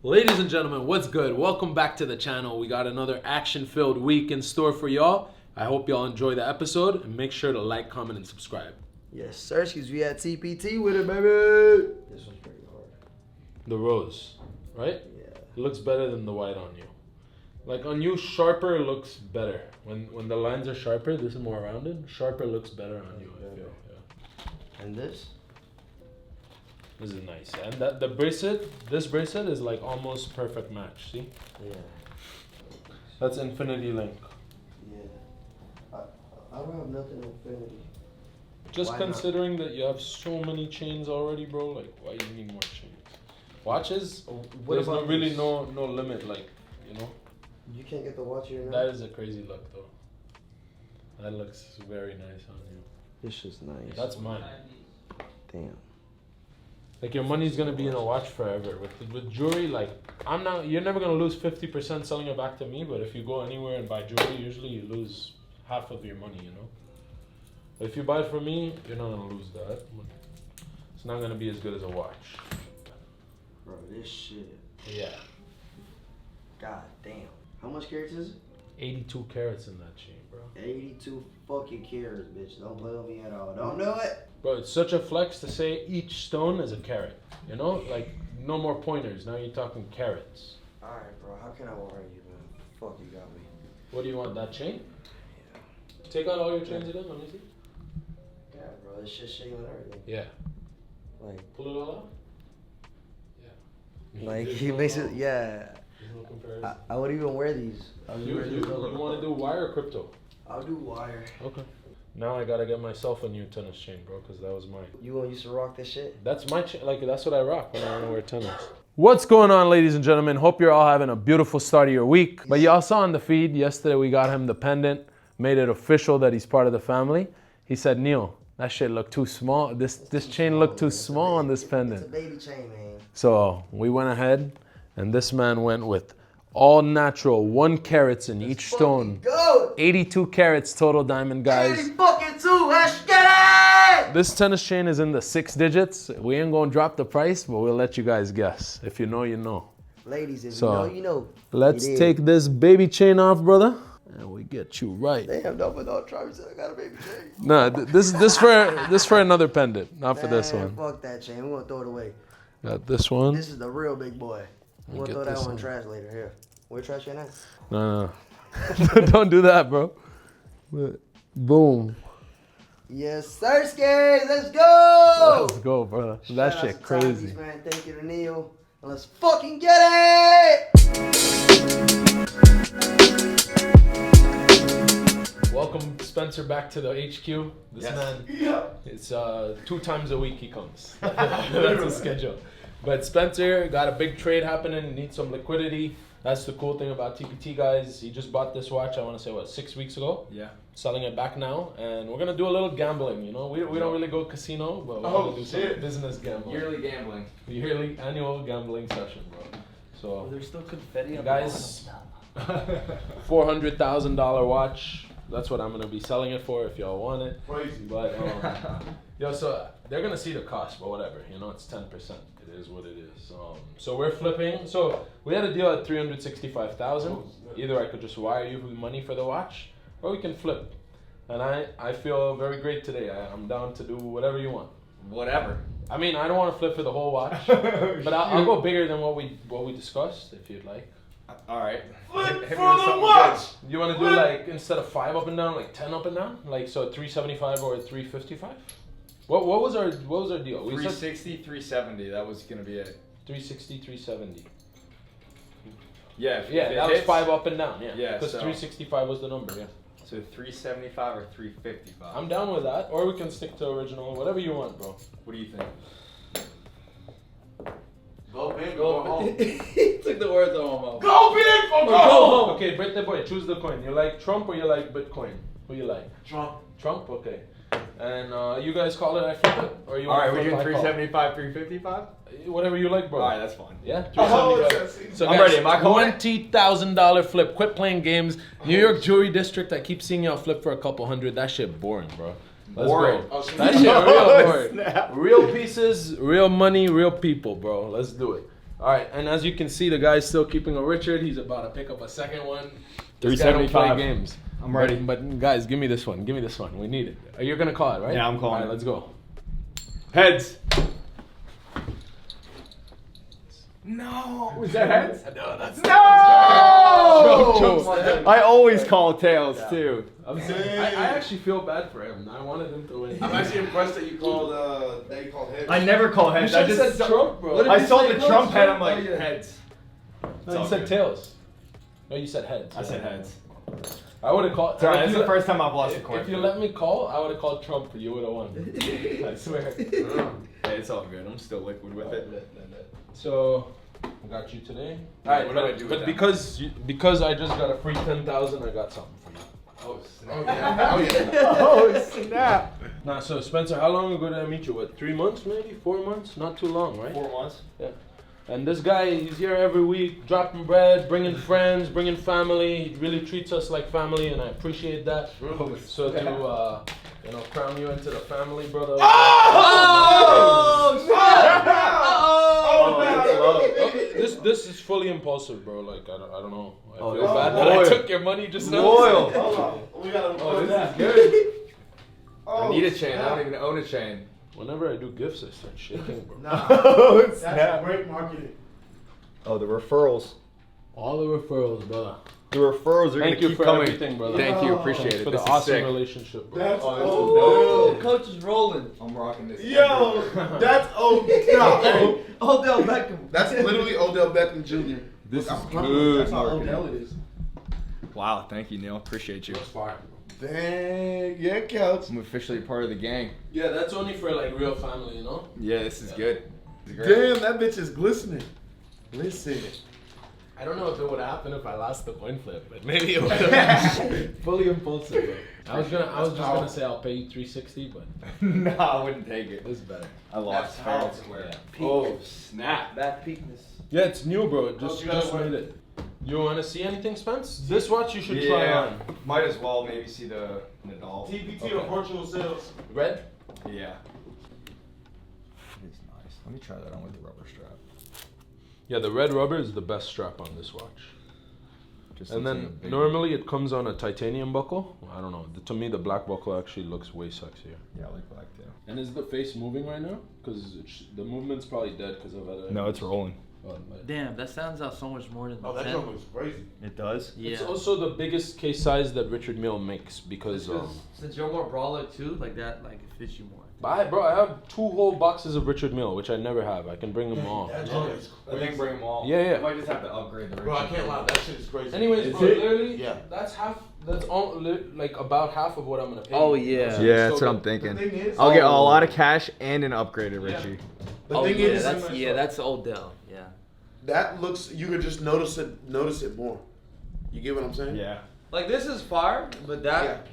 Ladies and gentlemen, what's good? Welcome back to the channel. We got another action-filled week in store for y'all. I hope y'all enjoy the episode and make sure to like, comment, and subscribe. Yes, sir. Excuse me, at TPT with it, baby. This one's pretty hard. The rose, right? Yeah. It looks better than the white on you. Like on you, sharper looks better. When the lines are sharper, this is more rounded. Sharper looks better on you, I feel. Yeah. And this? This is nice. And the bracelet, this bracelet is like almost perfect match, see? Yeah. That's infinity link. Yeah. I don't have nothing infinity. Just Why considering that you have so many chains already, bro, like why you need more chains? Watches, there's about really this? no limit, like, you know? You can't get the watch here now? That is a crazy look though. That looks very nice on you. This is nice. That's mine. Damn. Like your money's gonna be in a watch forever. With jewelry, like you're never gonna lose 50% selling it back to me, but if you go anywhere and buy jewelry, usually you lose half of your money, you know? But if you buy it from me, you're not gonna lose that. It's not gonna be as good as a watch. Bro, this shit. Yeah. God damn. How much carats is it? 82 carats in that chain, bro. 82 fucking carats, bitch. Don't play with me at all. Don't do it. Bro, it's such a flex to say each stone is a carat. You know? Like, no more pointers. Now you're talking carats. Alright, bro. How can I worry you, man? Fuck, you got me. What do you want, that chain? Yeah. Take out all your chains again, let me see. Yeah, bro. This shit's shaking and everything. Yeah. Like, Pull it all out? Yeah. like There's he no makes it, problem. yeah. There's no comparison. I would even wear these. You want to do wire or crypto? I'll do wire. Okay. Now I gotta get myself a new tennis chain, bro, because that was mine. You gonna used to rock this shit? That's my chain. Like, that's what I rock when I want to wear tennis. What's going on, ladies and gentlemen? Hope you're all having a beautiful start of your week. But y'all saw on the feed yesterday we got him the pendant, made it official that he's part of the family. He said, Neil, that shit looked too small. This chain looked too small on this pendant. It's a baby chain, man. So we went ahead, and this man went with all natural, 1 carats in each stone. Go! 82 carats total diamond, guys. 80 fucking 2, let's get it! This tennis chain is in the 6 digits. We ain't gonna drop the price, but we'll let you guys guess. If you know, you know. Ladies, if So, you know, you know. Let's You did. take this baby chain off, brother, and we get you right. Damn, don't try me. I got a baby chain. Nah, this for another pendant, not for this Man, one. fuck that chain. We're gonna throw it away. Got this one. This is the real big boy. We're Get gonna throw that this one in one. trash later. Here. Where trash right now? No. Don't do that, bro. Boom. Yes, sir, Skates. Let's go! Let's go, brother. Shout That out shit to crazy. Timepiece, man. Thank you to Neil. And let's fucking get it! Welcome, Spencer, back to the HQ. This man, it's 2 times a week he comes. That's his schedule. But Spencer got a big trade happening, needs some liquidity. That's the cool thing about TPT, guys. He just bought this watch, I want to say, 6 weeks ago? Yeah. Selling it back now. And we're going to do a little gambling, you know? We don't really go casino, but we're going to do some business gambling. Yearly gambling. Yearly, annual gambling session, bro. So, There's still confetti on guys, $400,000 watch. That's what I'm gonna be selling it for if y'all want it. Crazy. But yo, so they're gonna see the cost, but whatever. You know, it's 10%. It is what it is. So we're flipping. So we had a deal at $365,000. Either I could just wire you money for the watch, or we can flip. And I feel very great today. I'm down to do whatever you want. Whatever. I mean, I don't want to flip for the whole watch, but I'll go bigger than what we discussed if you'd like. All right. Flip for the watch! You want to do like, instead of 5 up and down, like 10 up and down? Like, so 375 or 355? What was our deal? We said 360, 370. That was gonna be it. 360, 370. Yeah. Yeah, that was 5 up and down. Yeah. Yeah, Because so- 365 was the number. Yeah. So 375 or 355. I'm down with that, or we can stick to original, whatever you want, bro. What do you think? Go big, go home. He took the words out of my mouth. Go big or go Oh, home. okay, birthday boy, choose the coin. You like Trump or you like Bitcoin? Who you like? Trump. Trump, okay. And you guys call it, I flip it, or you All want right, we're to doing flip, I call? 375, 355. Whatever you like, bro. All right, that's fine. Yeah, Oh, 375. So I'm guys, ready. Am I calling it? $20,000 flip. Quit playing games. New York Jewelry District. I keep seeing y'all flip for a couple hundred. That shit boring, bro. Let's Boring. go. Oh, so That you- shit real Oh, boring. snap. Real pieces, real money, real people, bro. Let's do it. All right, and as you can see, the guy's still keeping a Richard. He's about to pick up a second one. This guy don't play 375. games. I'm ready. But guys, give me this one. Give me this one. We need it. You're gonna call it, right? Yeah, I'm calling All right, it. let's go. Heads. No. Was that heads? No, that's No! I always call tails too. I actually feel bad for him. I wanted him to win. I'm actually impressed that you called heads. I never call heads. I You just said Trump, bro. I saw the Trump head. I'm like heads. No, you said tails. No, you said heads. I said heads. I would have called. Sorry, if this is you the first time I've lost a If coin. you let me call, I would have called Trump. You would have won. I swear. Hey, it's all good. I'm still liquid with it. So, I got you today. All right, what do I do with But that? because I just got a free 10,000, I got something for you. Oh yeah. Oh snap! Nah, so Spencer, how long ago did I meet you? What, 3 months maybe? 4 months? Not too long, right? 4 months. Yeah. And this guy, he's here every week, dropping bread, bringing friends, bringing family. He really treats us like family, and I appreciate that. So to crown you into the family, brother. Okay, this is fully impulsive, bro. Like I don't know. I feel bad that I took your money just now. Loyal. Hold on. We gotta record This is that. good. Oh, I need a chain. I snap. don't even own a chain. Whenever I do gifts, I start shaking, bro. Nah, Oh that's great marketing. Oh, the referrals. All the referrals, brother. The referrals are Thank gonna you keep for coming. everything, brother. Thank you, Oh, appreciate it. For This the is awesome sick. relationship, bro. That's Oh, coach is rolling. I'm rocking this. Yo, that's Odell Beckham. That's literally Odell Beckham Jr. This is I'm good That's how marketing. Odell it is. Wow, thank you, Neil. Appreciate you. Fire. Dang, yeah, coach. I'm officially part of the gang. Yeah, that's only for like real family, you know. Yeah, this is good. This is great. Damn, that bitch is glistening. Listen. I don't know if it would happen if I lost the coin flip, but maybe it would have. Fully impulsive, bro. I was just gonna say I'll pay you 360, but No, I wouldn't take it. this is better. I lost That's fair and powerful. square. Yeah. Oh snap! That peakness. Yeah, it's new, bro. It just you gotta made it. You want to see anything, Spence? This watch you should try on. Might as well maybe see the Nadal. TPT or virtual sales. Red? Yeah. It's nice. Let me try that on with the rubber strap. Yeah, the red rubber is the best strap on this watch. Just And looks like then a big- normally it comes on a titanium buckle. I don't know. To me, the black buckle actually looks way sexier. Yeah, I like black too. And is the face moving right now? Because the movement's probably dead because of other. No, it's rolling. Damn, that stands out so much more than Oh, the that 10. joke looks crazy. It does. Yeah. It's also the biggest case size that Richard Mille makes because. Since you're more brawler too, like that, like it fits you more. I have 2 whole boxes of Richard Mille, which I never have. I can bring them all. That joke is I think crazy. bring them all. Yeah, yeah. I might just have to upgrade the. Bro, I can't lie. That shit is crazy. Anyways, Is bro, it? literally, Yeah. that's half. That's all, like about half of what I'm gonna pay. Oh, you. yeah. So Yeah, it's that's still what I'm good. thinking. The thing is, I'll get a lot of cash and an upgraded Yeah. Richie. the thing is, that's Odell. Yeah. that looks. You could just notice it more. You get what I'm saying? Yeah. Like this is fire, but that.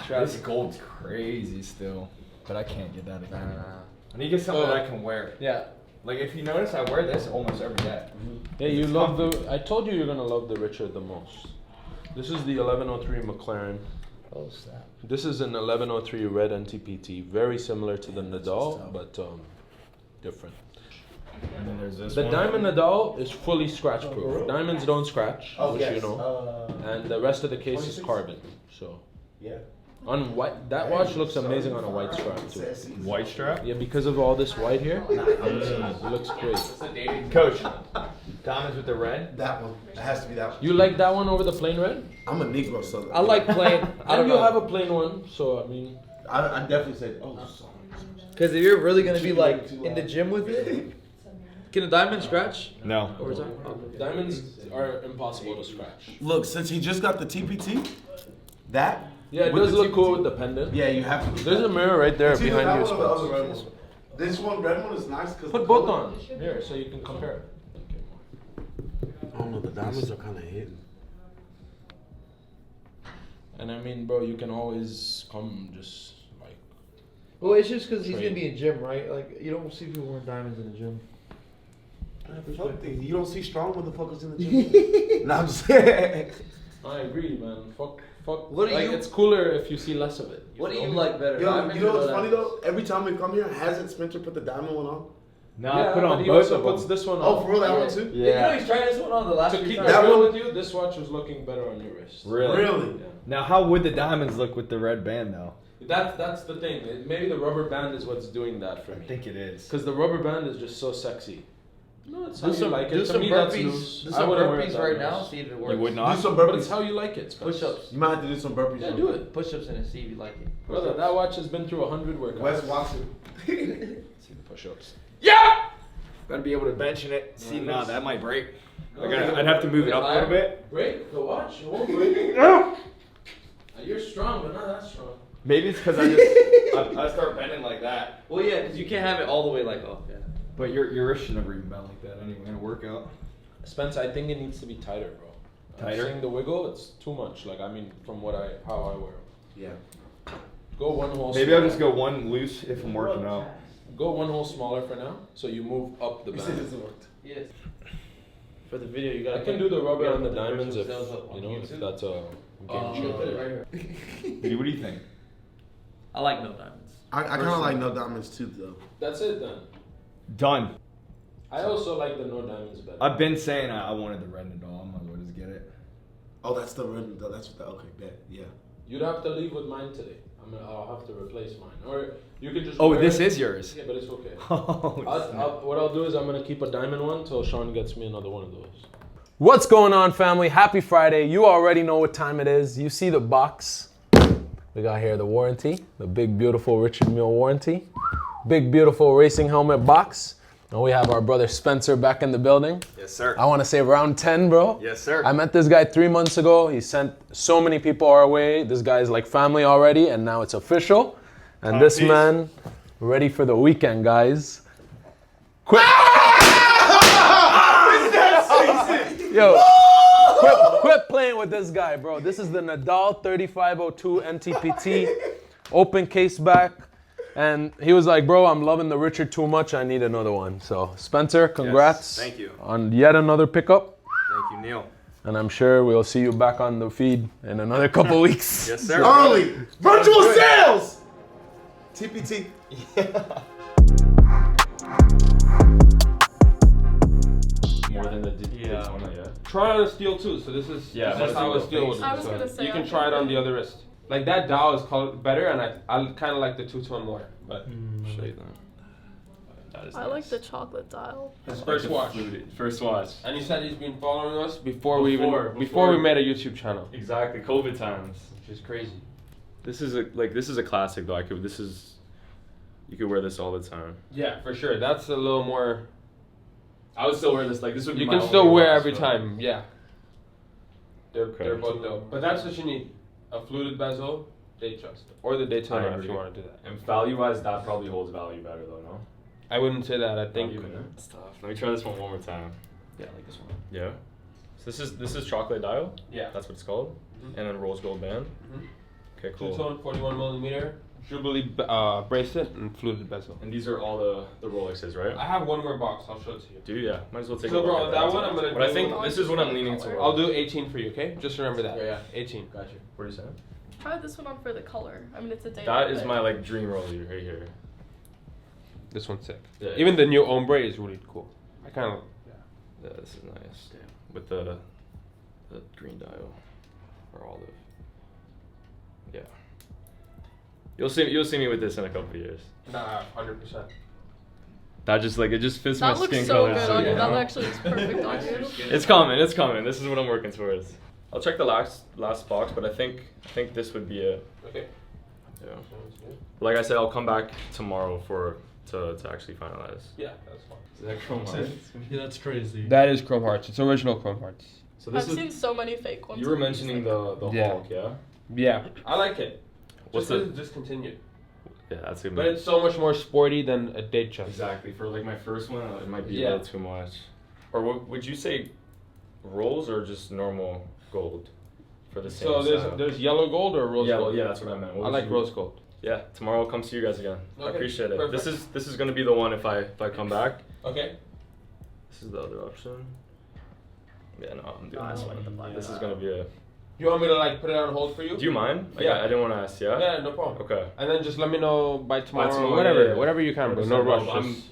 Yeah. This gold's crazy still, but I can't get that again. I need to get something that I can wear. Yeah. Like if you notice, I wear this almost every day. Yeah, you It's love comfy. the. I told you you're gonna love the Richard the most. This is the 1103 McLaren. Oh snap. This is an 1103 red NTPT, very similar to the Nadal, but different. And then there's this The one. Diamond Nadal is fully scratch proof. Diamonds don't scratch, Oh, which yes. you know, and the rest of the case is 26? carbon. So Yeah. on white, that watch looks amazing on a white strap too. White strap. Yeah, because of all this white here, it looks great. Coach, diamonds with the red. That one. It has to be that one. You like that one over the plain red? I'm a Negro, so I like plain. I don't And you know. have a plain one, so I mean, I definitely say. Oh, sorry. Because if you're really gonna be like in the gym with it, can a diamond scratch? No. Over time? Oh. diamonds are impossible to scratch. Look, since he just got the TPT, that. Yeah, it with does the look cool TPT with the pendant. Yeah, you have to. There's a mirror right there It's either behind that you, one or the Spence. other red one. This one, red one, is nice because Put both on here so you can compare. I don't know. The diamonds are kind of hidden. And I mean, bro, you can always come just like. Well, it's just because he's Trade. gonna be in gym, right? Like you don't see people wearing diamonds in the gym. Fuck things. You don't see strong motherfuckers in the gym. No, I'm just saying. I agree, man. Fuck. What do like, you- It's cooler if you see less of it. What do feel you me? like better? Yo, diamonds you know or what's funny diamonds? though? Every time we come here, hasn't Spencer put the diamond one on? Now Yeah, I put but on he both also of puts them. this one on. Oh, for real, that one too? You know he's trying this one on the last To few keep times. it That real one- with you, this watch was looking better on your wrist. Really? Really? Yeah. Now, how would the diamonds look with the red band though? That's the thing. Maybe the rubber band is what's doing that for I me. think it is. Because the rubber band is just so sexy. No, it's how Do you some, like do it. To some me, that's burpees. loose. Do I some wouldn't wear it burpees that right loose. now. See if it works. You would Do not? some But it's burpees. how you like it. Spence. Push-ups. You might have to do some burpees. Yeah, do it. Push-ups in it. See if you like it. Brother, that watch has been through 100 workouts. Wes Watson. See the push-ups. Yeah! Gotta be able to bench in it. See, nah, that might break. I'd have to move it up a little bit. Break the watch. It won't break. You're strong, but not that strong. Maybe it's because I start bending like that. Well, yeah, because you can't have it all the way like off. Yeah. But your wrist should never even bend like that anyway in a workout. Spence, I think it needs to be tighter, bro. Tighter? Seeing the wiggle, it's too much. Like, I mean, from how I wear them. Yeah. Go one hole. Maybe I'll smaller. just go one loose if I'm working out. Go one hole smaller for now, so you move up the He band. said it doesn't work. Yes. For the video, you gotta. I can do the rubber on the put diamonds if first sales up on you know if YouTube. that's a game I'm gonna put it changer. right here. What do you think? I like no diamonds. I kind of like no diamonds too, though. That's it then. Done. I also like the no diamonds better. I've been saying I wanted the red and all. I might as well just get it. Oh, that's the red. That's what the, okay, bet. Yeah. You'd have to leave with mine today. I'll have to replace mine, or you can just. Oh, wear this it. is yours. Yeah, but it's okay. Oh, What I'll do is I'm gonna keep a diamond one till Sean gets me another one of those. What's going on, family? Happy Friday. You already know what time it is. You see the box. We got here the warranty, the big, beautiful Richard Mille warranty. Big, beautiful racing helmet box. And we have our brother Spencer back in the building. yes, sir. I want to say round 10, bro. Yes, sir. I met this guy 3 months ago. He sent so many people our way. This guy's like family already, and now it's official. And this peace. man, ready for the weekend, guys. Quit. Yo, quit playing with this guy, bro. This is the Nadal 3502 NTPT, open case back. And he was like, bro, I'm loving the Richard too much. I need another one. So, Spencer, congrats. thank you. On yet another pickup. Thank you, Neil. And I'm sure we'll see you back on the feed in another couple weeks. Yes, sir. Early virtual sales. TPT. More than the Yeah. yeah. Try on a steel too. So this is Yeah, this is how a but steel would I do. was So gonna say, you can I try it think on the other wrist. Like that dial is called better, and I kind of like the two-tone more. But Show you that. That is I like the chocolate dial. his first watch. First watch. And you said he's been following us before we Before we made a YouTube channel, Exactly. COVID times. which is crazy. This is a classic though. You could wear this all the time. Yeah, for sure. That's a little more. I would still wear this. Like this would be You my can still only wear watch, every so. time. Yeah. They're Okay. both dope. But that's what you need: a fluted bezel, Datejust, or the Daytona if agree. you want to do that. And value-wise, that probably holds value better though, no? I wouldn't say that. I think. Not even, eh? It's tough. Let me try this one more time. Yeah, like this one. Yeah. So this is chocolate dial. Yeah. That's what it's called. Mhm. And then rose gold band. Mhm. Okay, cool. Two-tone, 41 millimeter, Jubilee bracelet, and fluted bezel. And these are all the Rolexes, right? I have one more box. I'll show it to you. Do you? Yeah. Might as well take So, a look bro, at that one I'm gonna But I do- think this is what I'm leaning towards. I'll do 18 for you, okay? Just remember that. Yeah. 18. Got you. What are you saying? Try this one on for the color. I mean, it's a day. That is my like dream Rolex right here. This one's sick. Yeah. Even the new ombre is really cool. I kind of. Yeah, this is nice. With the green dial or olive. Yeah. You'll see me with this in a couple of years. Nah, 100%. That just like it just fits my That looks skin so color. good on you. yeah. That actually looks perfect on you. It's coming. It's coming. This is what I'm working towards. I'll check the last box, but I think this would be it. Okay. Yeah. Like I said, I'll come back tomorrow to actually finalize. Yeah, that's fine. Is that chrome heart? Yeah, that's crazy. That is Chrome Hearts. It's original Chrome Hearts. So I've this is seen so many fake ones. you were of these, mentioning like- the Yeah. Hulk, yeah? Yeah, I like it. What's Just the- it's discontinued. Yeah, that's good. But it's so much more sporty than a Datejust. Exactly. For like my first one, it might be Yeah. a little too much. Or would you say rolls or just normal gold for the same So style? there's yellow gold or rose yeah, gold? well, yeah, that's what I meant. What I would like you- rose gold. Yeah, tomorrow I'll come see you guys again. I Okay, appreciate it. perfect. This is gonna be the one if I come back. Okay. This is the other option. Yeah, no, I'm doing No, I this don't like the one. black. This is gonna be a. You want me to like put it on hold for you? Do you mind? Like, Yeah. I didn't want to ask. Yeah. Yeah, no problem. Okay. And then just let me know by tomorrow. tomorrow, whatever, yeah. whatever you can, bro. No rush. I'm Just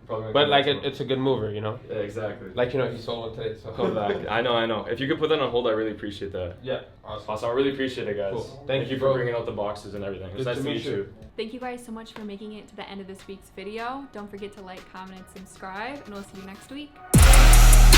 Probably But like it's a good mover, you know. Yeah, exactly. Like you know, he sold one today. So Come back. I know. If you could put that on hold, I really appreciate that. Yeah. Awesome. Awesome. I really appreciate it, guys. Cool. Thank you for bro. bringing out the boxes and everything. It's Good nice to meet you. Thank you guys so much for making it to the end of this week's video. Don't forget to like, comment, and subscribe, and we'll see you next week.